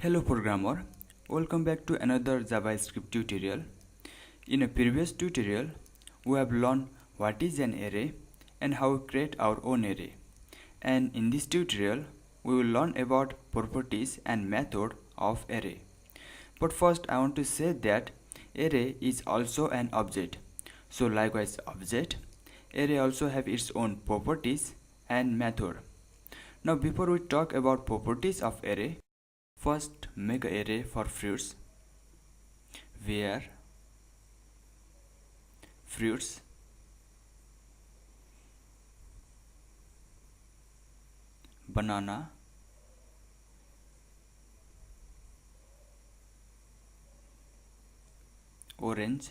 Hello programmer, welcome back to another JavaScript tutorial. In a previous tutorial, we have learned what is an array and how we create our own array. And in this tutorial, we will learn about properties and method of array. But first I want to say that array is also an object. So likewise object, array also have its own properties and method. Now before we talk about properties of array, first make an array for fruits where fruits banana orange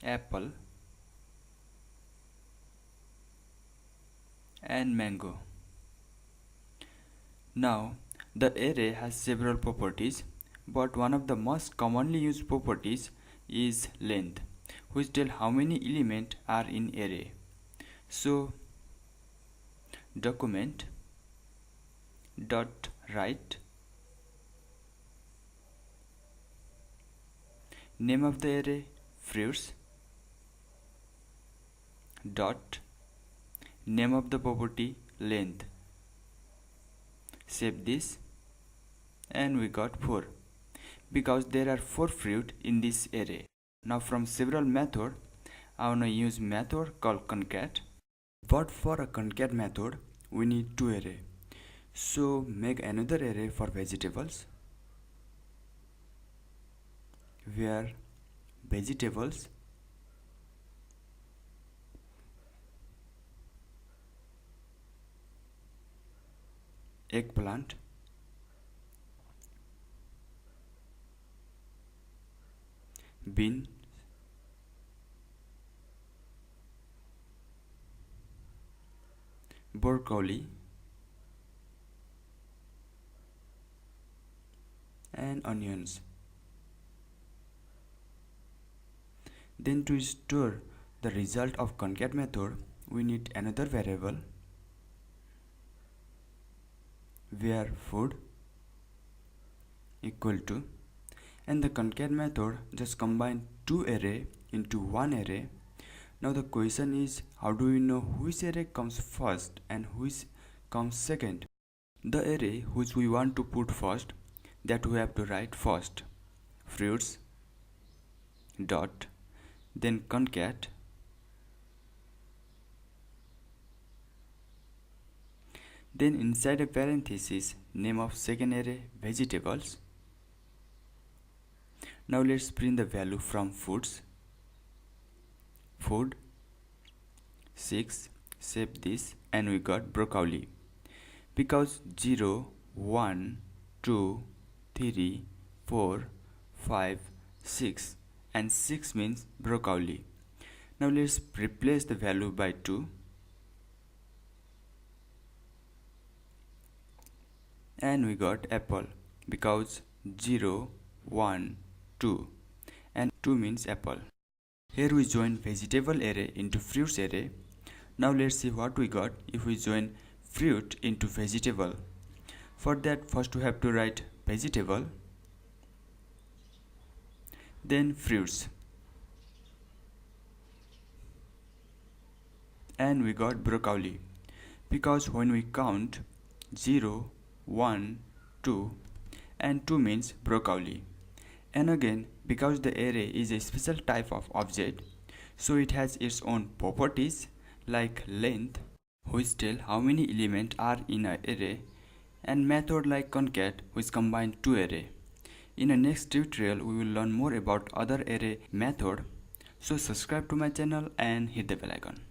apple and mango. Now the array has several properties, but one of the most commonly used properties is length, which tell how many elements are in array. So document dot write name of the array fruits dot name of the property length. Save this and we got 4 because there are 4 fruit in this array. Now from several method I want to use method called concat, but for a concat method we need 2 array. So make another array for vegetables where vegetables eggplant bean broccoli and onions. Then to store the result of concat method we need another variable where food equal to, and the concat method just combine 2 array into 1 array. Now the question is, how do we know which array comes first and which comes second? The array which we want to put first, that we have to write first fruits dot then concat then inside a parenthesis name of second array vegetables. Now let's print the value from foods food 6. Save this and we got broccoli because 0 1 2 3 4 5 6 and 6 means broccoli. Now let's replace the value by 2 and we got apple because 0 1 2 and 2 means apple. Here we join vegetable array into fruits array. Now let's see what we got if we join fruit into vegetable. For that first we have to write vegetable then fruits and we got broccoli because when we count 0 1 2 and 2 means broccoli. And again because the array is a special type of object, so it has its own properties like length which tell how many elements are in an array, and method like concat which combine 2 array. In the next tutorial we will learn more about other array method, so subscribe to my channel and hit the bell icon.